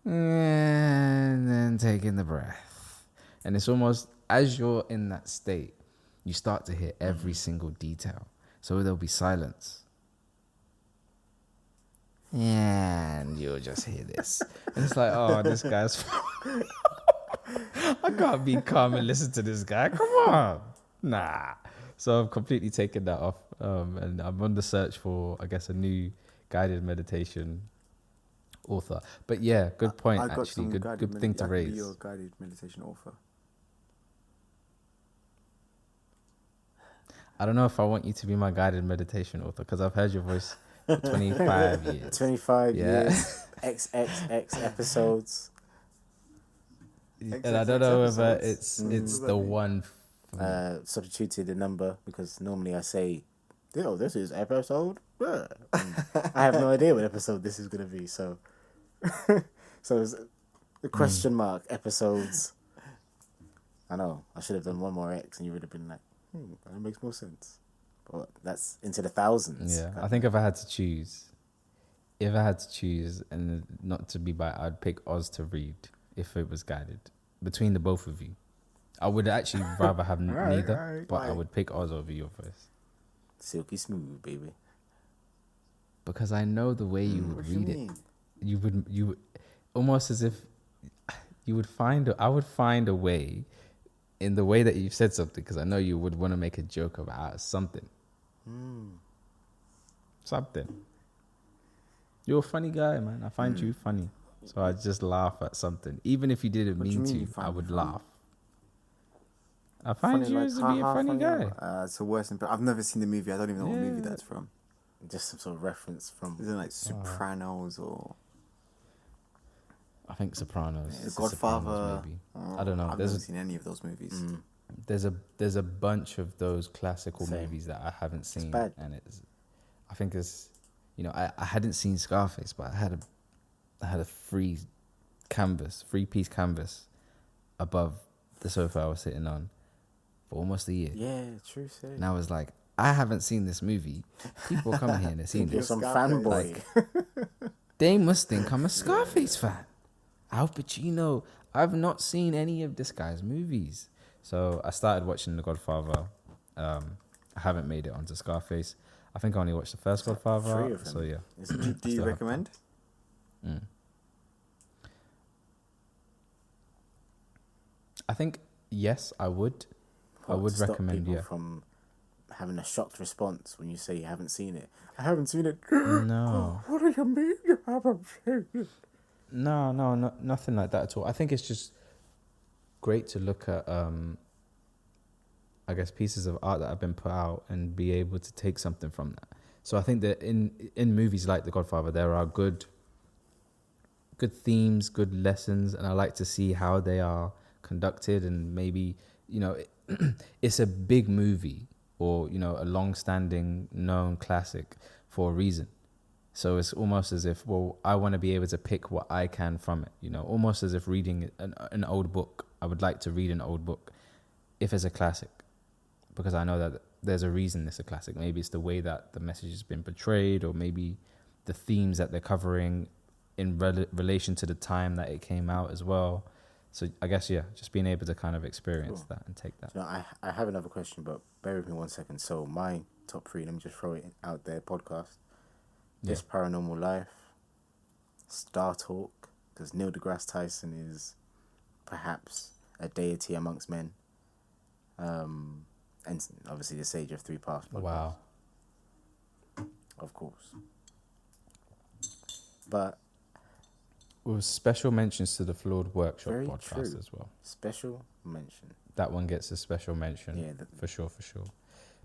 and then taking the breath, and it's almost as you're in that state, you start to hear every single detail. So there'll be silence. And you'll just hear this. And it's like, oh, this guy's... I can't be calm and listen to this guy. Come on. Nah. So I've completely taken that off. And I'm on the search for, I guess, a new guided meditation author. But yeah, good point, I got actually. some Good thing to I can be raise. your guided meditation author. I don't know if I want you to be my guided meditation author because I've heard your voice for 25 years. 25 Yeah. years, XXX episodes. And I don't know whether episodes. it's the one. Substituted the number because normally I say, "Yo, this is episode." I have no idea what episode this is gonna be, so so it's the question mark episodes. I know I should have done one more X, and you would have been like, that makes more sense. But that's into the thousands. Yeah, I think if I had to choose, and not to be by, I'd pick Oz to read if it was guided between the both of you. I would actually rather have neither, but I would pick Oz over your voice Silky smooth, baby. because I know the way you would What do you read it. mean? You would almost as if you would I would find a way in the way that you've said something because I know you would want to make a joke about something. Something. You're a funny guy, man. I find you funny. So I just laugh at something. Even if you didn't What do you mean mean you to, find I me would funny? laugh. I find you as to be a funny guy. It's the worst. I've never seen the movie. I don't even know what movie Yeah. that's from. Just some sort of reference from. Is it like Sopranos or I think Sopranos. The It's a Godfather? Sopranos movie. I don't know. I've never seen any of those movies. There's a bunch of those classical Same. movies that I haven't seen, bad. and I think it's, I hadn't seen Scarface, but I had a free piece canvas above the sofa I was sitting on for almost a year, Yeah, true. Say. and I was like, I haven't seen this movie. People are coming here and they've seen You're this. some Scarface. fanboy. They must think I'm a Scarface fan. Al Pacino. I've not seen any of this guy's movies. So I started watching The Godfather. I haven't made it onto Scarface. I think I only watched the first Godfather. 3 of them. So yeah. Isn't Do it? you Still have recommend? I think yes, I would. I would To stop recommend. people Yeah. from having a shocked response when you say you haven't seen it. I haven't seen it. No. What do you mean you haven't seen it? No, nothing like that at all. I think it's just great to look at, I guess, pieces of art that have been put out and be able to take something from that. So I think that in movies like The Godfather, there are good themes, good lessons, and I like to see how they are conducted. And maybe, it's a big movie or, a long-standing known classic for a reason. So it's almost as if, well, I want to be able to pick what I can from it, almost as if reading an old book. I would like to read an old book if it's a classic, because I know that there's a reason it's a classic. Maybe it's the way that the message has been portrayed, or maybe the themes that they're covering in relation to the time that it came out as well. So I guess, just being able to kind of experience that and take that. So I have another question, but bear with me 1 second. So my top 3, let me just throw it out there, podcast. This Paranormal Life, Star Talk, because Neil deGrasse Tyson is perhaps a deity amongst men. And obviously the Sage of Three Paths podcast. Wow. Of course. But With special mentions to the Flawed Workshop Very podcast true. as well. special mention. That one gets a special mention. Yeah, for sure.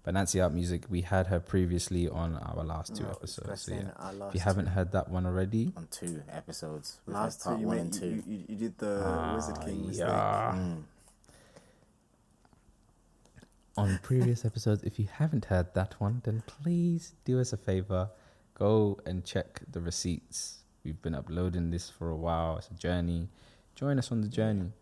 But Nancy Art Music, we had her previously on our last 2 No, episodes. it's So best yeah, in our if last you haven't two. heard that one already, On 2 episodes. We've Last had part two, 1 mate, and 2. you did the Wizard King mistake. Mm. on previous episodes, if you haven't heard that one, then please do us a favor, go and check the receipts. We've been uploading this for a while. It's a journey. Join us on the journey.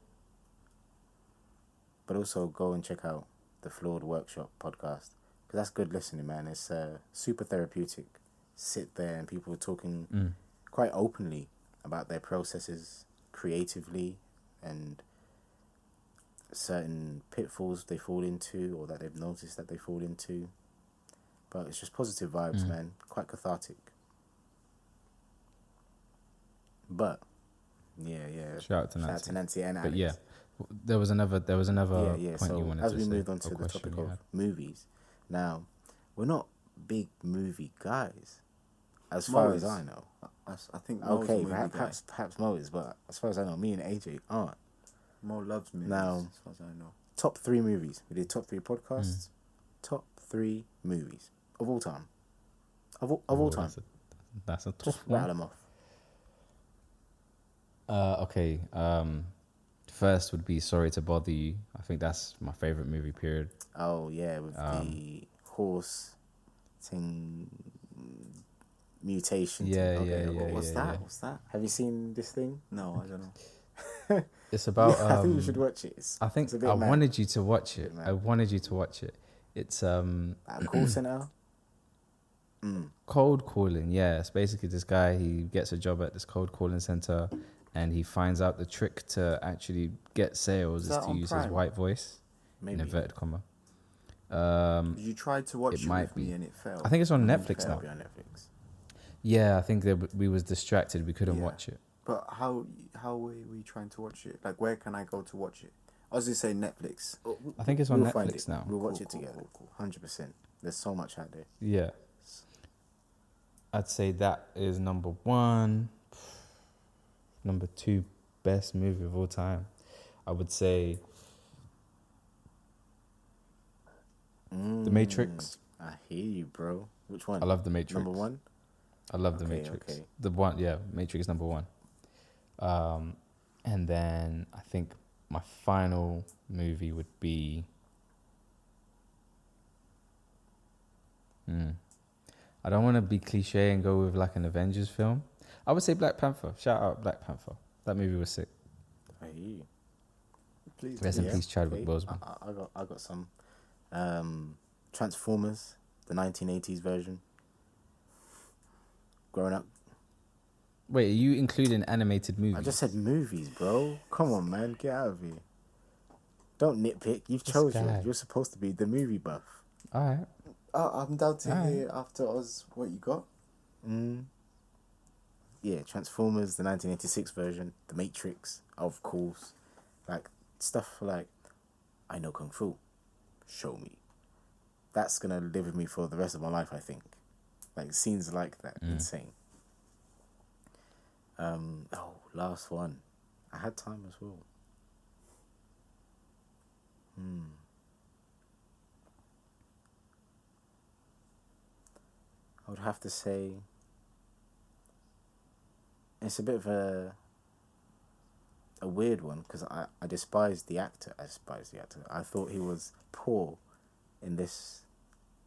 But also go and check out the Flawed Workshop podcast, because that's good listening, man. It's super therapeutic. Sit there and people are talking quite openly about their processes creatively and certain pitfalls they fall into or that they've noticed that they fall into. But it's just positive vibes, man. Quite cathartic. But yeah. Shout out to Shout out Nancy. to Nancy and But Alex. yeah, there was another point you So wanted as to we say. moved on to or the question topic you of had. movies, now we're not big movie guys, as far as I know. I think Mo's a Okay, movie guy. perhaps Mo is, but as far as I know, me and AJ aren't. Mo loves movies, Now- as far as I know. Top 3 movies. We did top 3 podcasts. Top 3 movies of all time. Of all time. That's a tough Just one. rattle them off. Okay. First would be Sorry to Bother You. I think that's my favorite movie. Period. Oh yeah, with the horse thing, mutation. Yeah, thing. yeah, yeah. What's that? What's that? Have you seen this thing? No, I don't know. It's about. I think you should watch it. I think it's a bit I mad. wanted you to watch it. Mad. I wanted you to watch it. It's At a call center. cold calling. Yeah, it's basically this guy. He gets a job at this cold calling center, and he finds out the trick to actually get sales Is is that to on use his Prime? white voice Maybe. in inverted comma. You tried to watch It it might with me be. and it failed. I think it's on And it Netflix failed. now. Be on Netflix. Yeah, I think that we was distracted. We couldn't Yeah. watch it. But how were we trying to watch it? Like, where can I go to watch it? I was just saying Netflix. I think it's on We'll find Netflix it. now. We'll watch Cool, it cool, together. cool. 100%. There's so much out there. Yeah. I'd say that is number 1. Number 2, best movie of all time. I would say The Matrix. I hear you, bro. Which one? I love The Matrix. Number 1? I love The Okay, Matrix. okay. The one, yeah, Matrix number 1. And then I think my final movie would be. I don't want to be cliche and go with like an Avengers film. I would say Black Panther. Shout out Black Panther. That movie was sick. I hear you. Please. Rest in Yeah, peace, Chadwick okay. Boseman. I got some. Transformers, the 1980s version. Growing up, Wait, are you including animated movies? I just said movies, bro. Come on, man, get out of here. Don't nitpick. You've This chose guy. yours. You're supposed to be the movie buff. All right. I'm down to Alright. hear after us what you got. Yeah, Transformers, the 1986 version, The Matrix, of course. Like, stuff like, I know Kung Fu, show me. that's gonna live with me for the rest of my life. I think, like scenes like that, insane. Last one. I had time as well. I would have to say it's a bit of a weird one because I despise the actor. I thought he was poor in this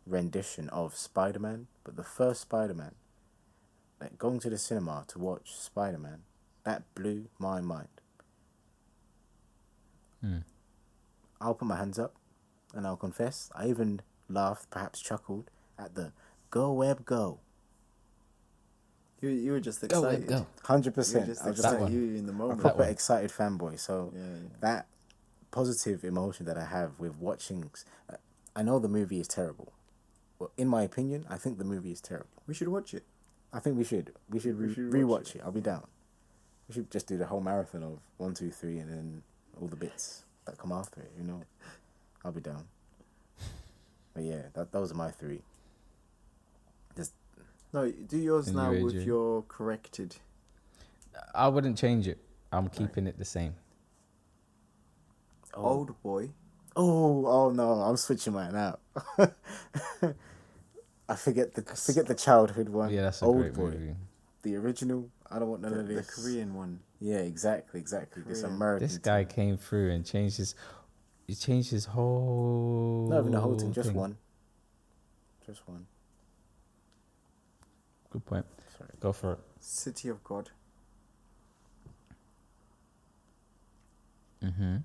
rendition of Spider-Man, but the first Spider-Man, like going to the cinema to watch Spider-Man, that blew my mind. I'll put my hands up and I'll confess, I even laughed, perhaps chuckled, at the "Go Web Go." You were just Go, excited. go. 100%. Just I was just excited. like You in the a moment. proper excited fanboy. So Yeah. that positive emotion that I have with watching, I know the movie is terrible. Well, in my opinion, I think the movie is terrible. We should watch it. I think we should. We should We should rewatch watch it. I'll be down. We should just do the whole marathon of 1, 2, 3, and then all the bits that come after it. I'll be down. But yeah, those are my three. Just No, do yours And now you, with AJ? your corrected. I wouldn't change it. I'm keeping it the same. Old boy. oh no, I'm switching mine out. I forget the childhood one. Yeah, that's a Old great Boy. movie. The original. I don't want none of The this. Korean one. Yeah, exactly. This Korean. American. This guy thing. came through and changed his. He changed his whole. Not even the whole thing, just thing. one. Just one. Good point. Sorry. Go for it. City of God. Mm-hmm.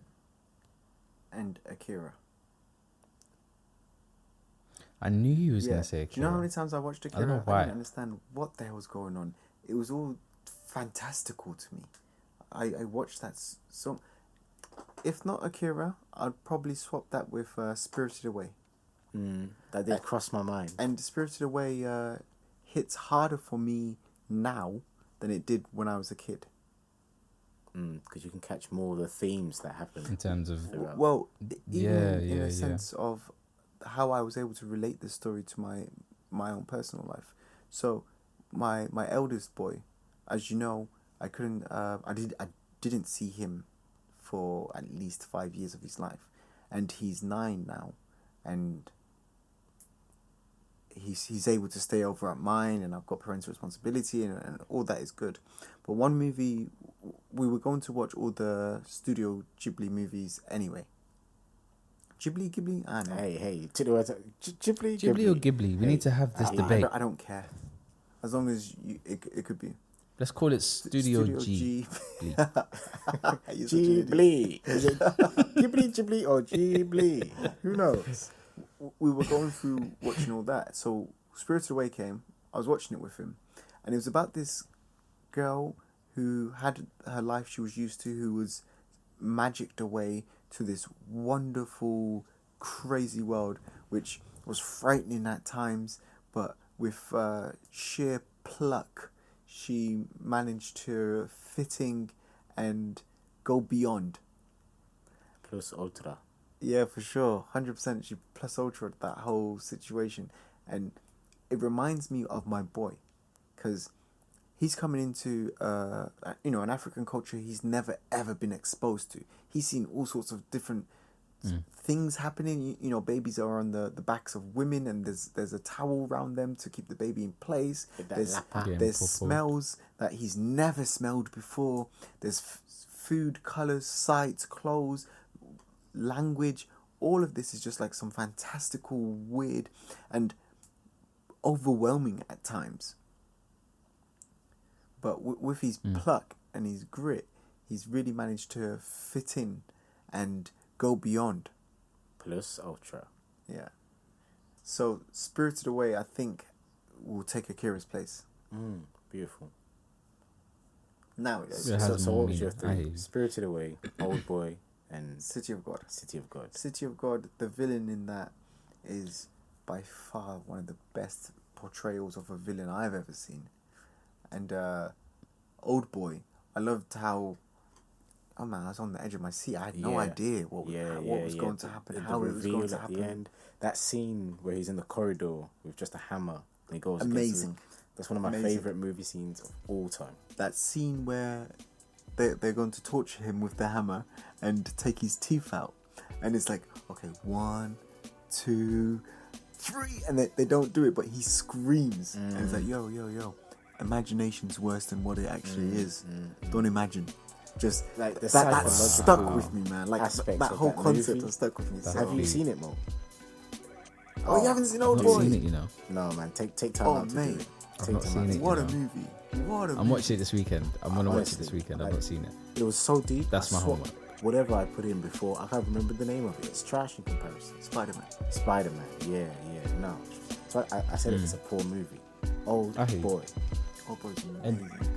And Akira. I knew he was Yeah. gonna say Akira. Do you know how many times I watched Akira? don't know why. didn't understand what the hell was going on. It was all fantastical to me. I watched that so. If not Akira, I'd probably swap that with Spirited Away. That did cross my mind. And Spirited Away hits harder for me now than it did when I was a kid. Because you can catch more of the themes that happen. in terms of throughout. Well, even in yeah. a sense of how I was able to relate the story to my own personal life. So my eldest boy, as you know, I didn't see him for at least 5 years of his life, and he's 9 now, and he's able to stay over at mine, and I've got parental responsibility, and all that is good. But one movie, we were going to watch all the Studio Ghibli movies anyway. Ghibli? I know. Hey, to the words, Ghibli. Ghibli or Ghibli. We need to have this debate. I don't care. As long as it could be. Let's call it Studio G. Ghibli. Is it Ghibli or Ghibli? Who knows? We were going through watching all that. So Spirited Away came. I was watching it with him, and it was about this girl who had her life she was used to, who was magicked away to this wonderful, crazy world, which was frightening at times, but with sheer pluck, she managed to fit in and go beyond. Plus ultra. Yeah, for sure. 100% she plus ultra that whole situation. And it reminds me of my boy. Because he's coming into, an African culture he's never ever been exposed to. He's seen all sorts of different things happening. Babies are on the backs of women, and there's a towel around them to keep the baby in place. With that There's lapa. Yeah, there's purple. smells that he's never smelled before. There's food, colors, sights, clothes, language. All of this is just like some fantastical, weird, and overwhelming at times. But with his pluck and his grit, he's really managed to fit in and go beyond. Plus ultra. Yeah. So Spirited Away, I think, will take Akira's place. Beautiful. Now, Yeah, it has So more what was your meaning. I hear three? you. Spirited Away, Old Boy, and City of God. City of God. City of God, the villain in that is by far one of the best portrayals of a villain I've ever seen. And Old Boy, I loved how oh man, I was on the edge of my seat. I had no Yeah. idea what was going to happen, how it was going to happen. The end. That scene where he's in the corridor with just a hammer and he goes Amazing. against that's one of my Amazing. favorite movie scenes of all time. That scene where they're going to torture him with the hammer and take his teeth out, and it's like, okay, 1, 2, 3, and they don't do it, but he screams, and it's like, yo, imagination's worse than what it actually is. Don't imagine. Just Like the that stuck psychological with me, man. Like aspects that of whole that concept movie. has stuck with me. That's Have you deep. seen it, Mo? Oh, you haven't seen I've Old not Boy? seen it, you know. No, man. Take time Oh, out to mate. do it. I've Take not time seen out it. to What do a it. movie! What a I'm movie! watching it this weekend. I'm gonna watch it this Honestly, weekend. I've like- not seen it. It was so deep. That's I my swore- homework. Whatever I put in before, I can't remember the name of it. It's trash in comparison. Spider-Man. Spider-Man. Yeah. No. So I said it's a poor movie. Old I hear you. Boy. Old Boy's And- amazing.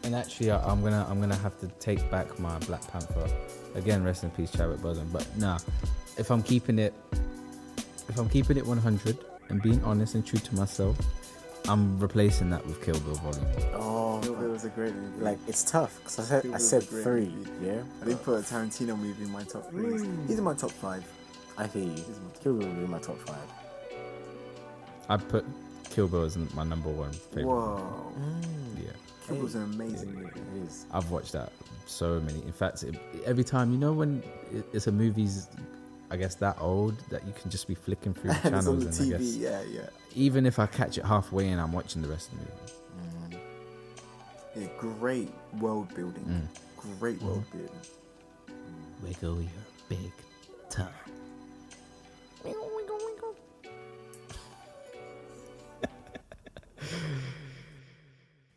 And actually, I'm gonna have to take back my Black Panther. Again, rest in peace, Chadwick Boseman. But nah, if I'm keeping it 100 and being honest and true to myself, I'm replacing that with Kill Bill Volume 1. Oh, Kill Bill was a great movie. like it's tough because Kill I Bill's said a great 3. movie. Yeah. I didn't put a Tarantino movie in my top 3. He's in my top 5. I hear you. Kill Bill will be in my top 5. I put Kill Bill as my number 1 favorite. Whoa. Yeah, Kill Bill's an amazing movie. It is. I've watched that so many. In fact, every time, you know, when it's a movie's, I guess, that old that you can just be flicking through the And it's channels, on the and I TV. guess Yeah. even if I catch it halfway and I'm watching the rest of the movie. Yeah, great world building. Great world building. Wiggle your big tongue.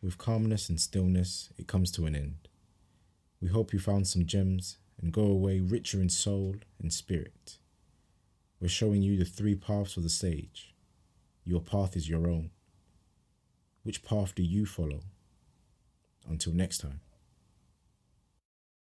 With calmness and stillness, it comes to an end. We hope you found some gems and go away richer in soul and spirit. We're showing you the 3 paths of the sage. Your path is your own. Which path do you follow? Until next time.